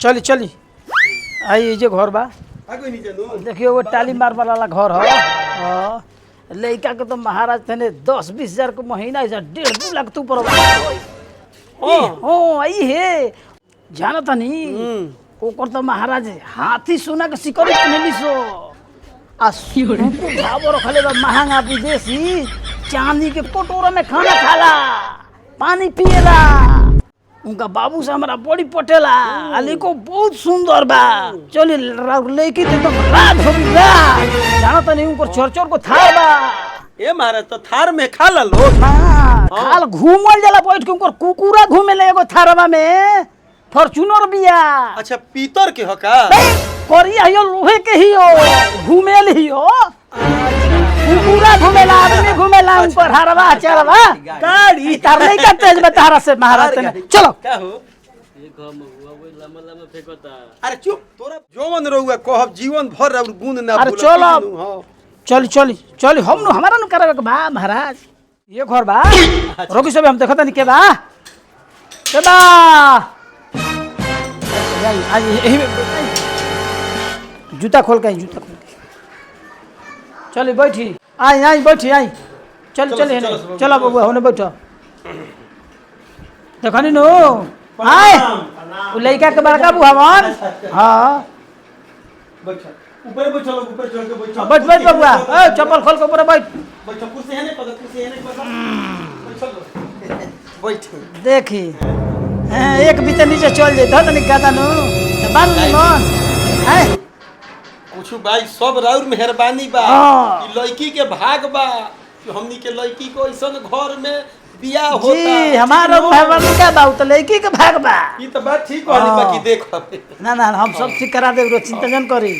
चली चली आई जे घर बा देखियो वो टाली मार वाला घर हो लड़का के तो महाराज थे 10-20 हजार को महीना 1.5-2 लाख तू पर आई है जाना था नहीं ओकर तो महाराज हाथी सोना के शिकारी पहनली सो आ भाव रखले बा महंगा विदेशी चांदी के कटोरा में खाना खाला पानी पिएला उनका बाबू से हमारा बड़ी पटेला अली को बहुत सुंदर बा चली लेके तो रात हो गई जाना तो नहीं उनको चोर चोर को थार बा ए महाराज तो थार में खाला लो हां खाल घूमल जाला बैठ के उनको कुकुरा घूमे ले एगो थारवा में फॉर्च्यूनर बिया अच्छा पीतर के हका करिया हियो लोहे के हियो घूमेल हियो पूरा घूमेला आदमी घूमेला ऊपर हरवा चरवा गाड़ी तार नहीं का तेज बतारा से महाराज ने चलो क्या हो ये गम हुआ वो लम्बा लम्बा फेंकता अरे चुप तोरा जोवन रहुआ कहब जीवन भर और गुण ना अरे चलो चल चल चल हम नु हमारा नु करबे बा महाराज ये घर बा रोकी सब हम देखत नहीं के बा आज जूता खोल के जूता खोल के चल बैठी आई आई बैठी आई चल चल चलो बाबू हमने बैठो देखनी नो आए उ लइका के बड़का बुहावन हां ऊपर बैठ चलो ऊपर चढ़ के बैठ बैठ बैठ बाबूआ ए चप्पल खोल के ऊपर बैठ कुर्सी है नहीं पकड़ कुर्सी है नहीं पकड़ बैठ देखी एक बीते नीचे चल जाता तनी गाता नु बांध लो हैं कुछ भाई सब राउर मेहरबानी बा कि लड़की के भाग बा कि हमनी के लड़की को ऐसन घर में बियाह होता जी हमारा मेहरबानी का बा तो लड़की के भाग बा ई तो बात ठीक कहली बा कि देख ना ना हम सब ठीक करा देब चिंता जन करी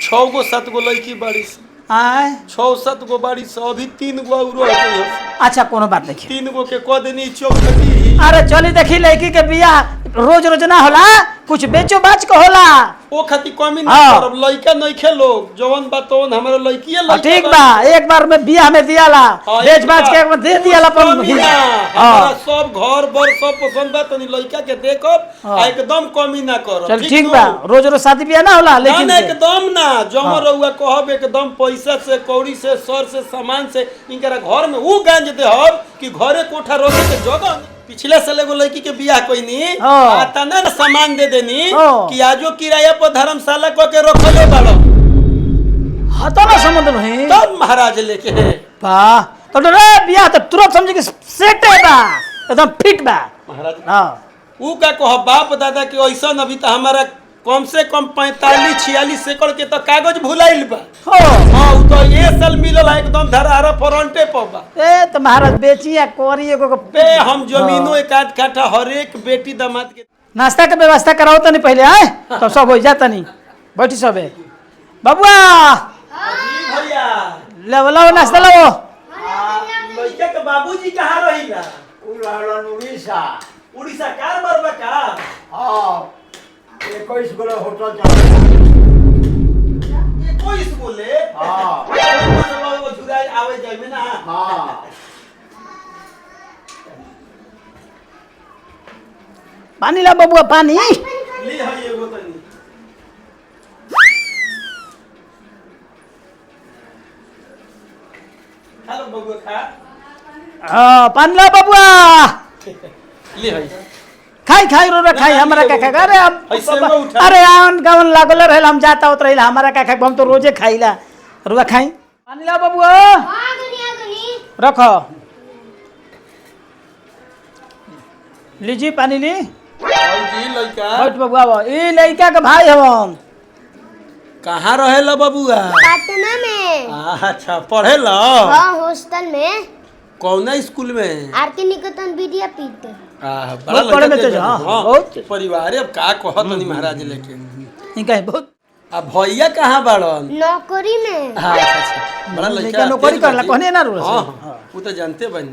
6 गो 7 गो लड़की बाड़ी आए 6-7 गो बाड़ी अभी 3 गो और अच्छा कोनो बात नहीं 3 गो के क देनी चौखटी अरे चली देखी लड़की के बियाह रोज रोज ना होला कुछ बेचो बाच के होला ओ खाती कमी ना करब लइका नहीं खेलो जवन बातवन हमरा लइकीए लइका ठीक बा एक बार में बियाह में दियाला बेच बाच के दे दियाला अपन हमरा सब घर बर सब पसंद बा तनी लइका के देखब एकदम कमी ना करब चल ठीक बा रोज रोज शादी बियाह ना होला लेकिन ना एकदम ना जमर रहुआ कहब एकदम पैसा से कौड़ी से सर से सामान से इनकरा घर में ऊ गांज देहब कि घरे कोठा रोके के जगह पिछले साल एगो लड़की के बियाह कोइनी आता ना सामान दे देनी कि आजो किराया पर धर्मशाला को के रखले बाड़ो हतो ना संबंध नहीं तब महाराज लेके वाह तो रे बियाह तो तुरंत समझ के सेट है बा एकदम फिट बा महाराज हां ऊ का कह बाप दादा के ऐसा अभी तो हमारा कम से कम 45-46 एकड़ के तो कागज भुलाइल बा हां ऊ तो ये साल मिलल एकदम धरारा फ्रंटे पर बा ए तो महाराज बेचिया कोरी एगो पे हम जमीनो एक आध काठा हर एक बेटी दामाद के नाश्ता के व्यवस्था कराओ तनी पहले आए तो सब हो जाता नहीं बैठी सबे बाबूआ जी भैया लो नाश्ता लो लइका के बाबूजी कहां रहिला उड़ीसा उड़ीसा कार बरबा का हाँ 21 गो होटल चला 21 बोले हाँ वो जुराई आवे जाय में ना हाँ पानी ला बाबूआ पानी ली है एगो तनी हेलो बबुआ खा हां पानी ला बाबूआ ले है खाई खाई रो खाई हमरा का खा अरे अरे आन गावन लागल रहल हम जाता उत रहल हमरा का खा हम तो रोजे खाइला रुआ खाई पानी ला बाबूआ हां दुनिया रखो लीजी पानी ली जी लइका बैठ बाबूआ ई लइका के भाई हम कहां रहेला बबुआ पटना में अच्छा पढ़ेला हां हॉस्टल में कौन स्कूल में आरके निकेतन विद्यापीठ बड़ा बड़े में तो हां बहुत परिवार अब का कहत नहीं महाराज लेके इनका बहुत आ भैया कहां बाड़न नौकरी में अच्छा बड़ा लइका नौकरी करला कहने ना रो हां वो तो जानते बनी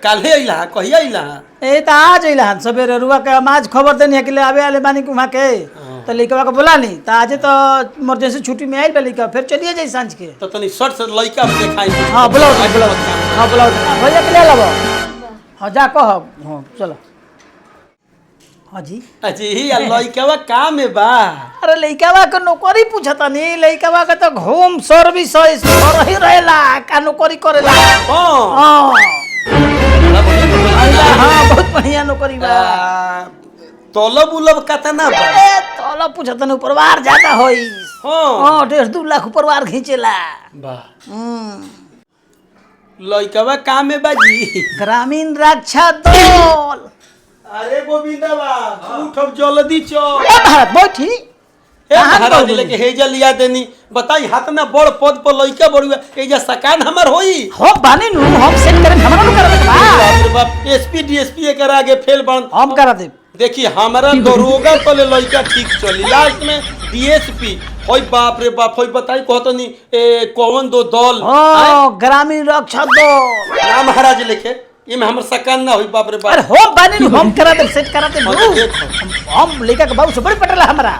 काल्हे आइला कहिया आइला ए त आज आइला सवेरे रुआ के आज खबर देनी के ले आवे वाले बानी वहां के तो लइका के बोला नहीं त आज तो इमरजेंसी छुट्टी में आइल लइका फिर चलिए जाई सांझ के तो तनी शर्ट से लइका देखाई हां बुलाओ हां बुलाओ भैया के ले लाबो हां जा कह हां चलो हाँ जी। अजी लइकवा का में बा? अरे लइकावा के नौकरी पूछता नहीं, लइकावा के तो होम सर्विस ही रहेला का नौकरी करेला। हाँ हाँ बड़ा बढ़िया नौकरी बा। हाँ बहुत बढ़िया नौकरी बा। तलब उलब कतना बा? ए तोला पूछता नहीं, परिवार ज्यादा होई। हाँ हाँ 1.5-2 लाख परिवार खींचेला। बा लइकवा का में बाजी? ग्रामीण रक्षा दल। अरे गोविंदवा उठ अब जल्दी चल। ए भारत बैठी। ए महाराज लेके हेजा लिया देनी बताई हाथ ना बड़ पद पर लइका बड़ुआ एजा सकान हमर होई। हो बानी नु हम सेट करें, हमरा नु करबे बा। बाप रे बाप एसपी डीएसपी एकर आगे फेल बन। हम करा दे। देखी हमारा दरोगा तले लइका ठीक चली, लास्ट में डीएसपी होई। बाप रे बाप होई बताई कहतनी कौन दो दल ओ ग्रामीण रक्षा दल। ना महाराज लेके इमे हमर सकान ना होई। बाप रे अरे बाप हो बानी नु हम करा दे, सेट करा दे। हाँ, तो देखो। हम लइका के बाबू से बड़ी पटला हमरा।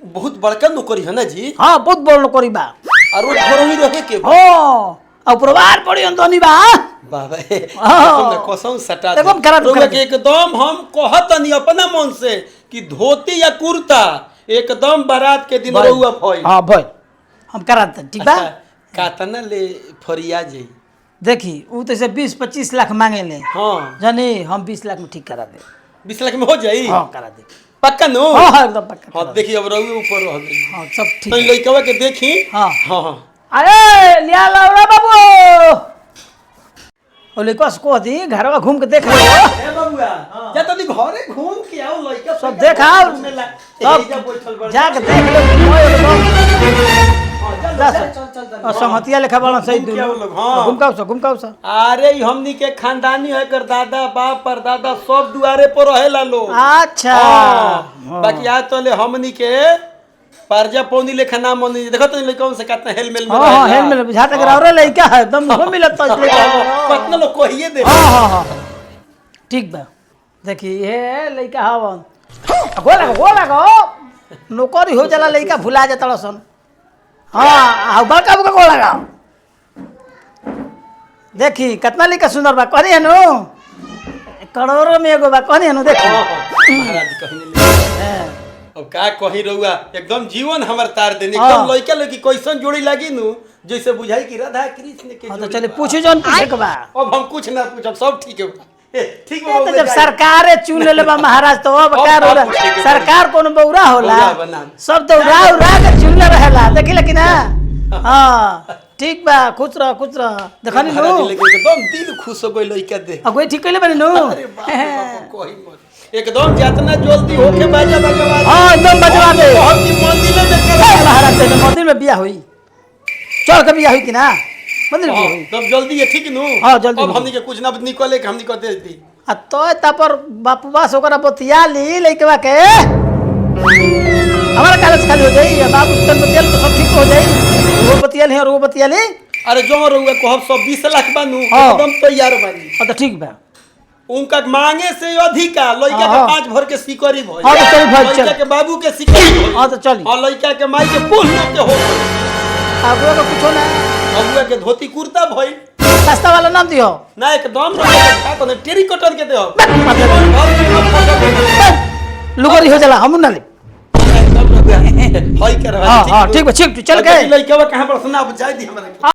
बहुत बड़का नौकरी है ना जी। हाँ बहुत बड़ नौकरी बा। और वो घर ही रहे के हो और परिवार बड़ी अंदनी बा। बाबा हाँ। तुमने कसम सटा एकदम करा दो, लोग करा के दो। एकदम हम कहतनी अपना मन से कि धोती या कुर्ता एकदम बारात के दिन रहुआ फई। हाँ भाई हम करा दे, ठीक बा। कातना ले फरिया जी। देखी ऊ तो से 20-25 लाख मांगे ले। हाँ जानी हम 20 लाख में ठीक करा दे। 20 लाख में हो जाई। हाँ करा दे। पक्का नो? हाँ हाँ एकदम पक्का। हाँ देखिए अब रहुए ऊपर रह गई। हाँ सब ठीक तो है। लइकवा के देखी। हाँ हाँ हाँ अरे लिया लाउरा बाबू ओ लइका को दी घरवा घूम के देख लो। ए बबुआ जा तनी घरे घूम के आओ लइका सब देखाओ। सब जाके देख लो मोय एकदम। और संगतिया लेखा बड़ा सही घूम के दुनो। आओ लोग, हाँ। घुमकाओ सा। अरे ई हमनी के खानदानी है कर दादा बाप परदादा सब दुआरे पर रहेला लोग। अच्छा हाँ। बाकी आज तले हमनी के परजा पौनी लेखा नाम मनी देखो तो लइका से कितना हेलमेल में हाँ हेलमेट बुझाता के रावरे लइका है एकदम हो मिलत तो इसलिए कितना लोग कहिए दे। हाँ ठीक बा। देखी ये लइका हवन गो लगा नौकरी हो जाला लइका भुला जाता सन। हाँ बड़का बुका गो लगा। देखी कितना लइका सुंदर बा कहनी हनु करोड़ों में एगो बा कहनी हनु देखी। महाराज कहने अब का कही रहुआ एकदम जीवन हमर तार देने एकदम लइका लइकी कैसन जोड़ी लागी नु जैसे बुझाई कि राधा कृष्ण के हाँ तो जोड़ी चले बा। पूछे जौन पूछे के बा। अब हम कुछ ना पूछब सब ठीक है बा। ठीक ये बा तो जब सरकारे चुन ले बा महाराज तो अब क्या होला सरकार कोनो बौरा होला बौरा बना। सब तो उड़ा के चुन ले रहेला देखी लेकिन हाँ ठीक बा खुश रह देखनी नु महाराज लेके एकदम दिल खुश हो गई लइका देख। अब कोई ठीक कइले बनी नु। अरे बाप रे बाप, कोई मत एकदम जितना जल्दी होके बाजा भगवान। हाँ एकदम बजवा दे। बहुत ही मंदिर में ए, करा महाराज तेरे मंदिर में बिया हुई चल के बिया हुई कि ना मंदिर में बिया हुई। तब जल्दी है ठीक नु। हाँ, जल्दी अब जल्दी। हमनी के कुछ ना निकले के हमनी को दे दी। आ तो तापर बापूबा से ओकरा बतिया ली लइकवा के हमारा कागज खाली हो जाई बाबू तन बतिया तो सब ठीक हो जाई। वो बतिया ली और वो बतिया ली। अरे जो रहुआ को हम सब 20 लाख बानू हाँ। एकदम तैयार बानी। हाँ तो ठीक बा। उनका मांगे से अधिक लइका के हाँ। 5 भर के सिकरी भई। हाँ, तो चल भाई, चल। लइका के बाबू के सिकरी भई। हाँ, तो चली। और लइका के माई के कुल लोग के हो गई। आगुआ का कुछो ना बबुआ के धोती कुर्ता भई सस्ता वाला नाम दियो। ना एकदम का कोने टेरी कॉटन के देहो। लुगरी हो जाला हम ना ले। एकदम रहुआ हई करवा हाँ ठीक बा ठीक चल के। लइका कहां पर सुना बुझाई दी हमरा।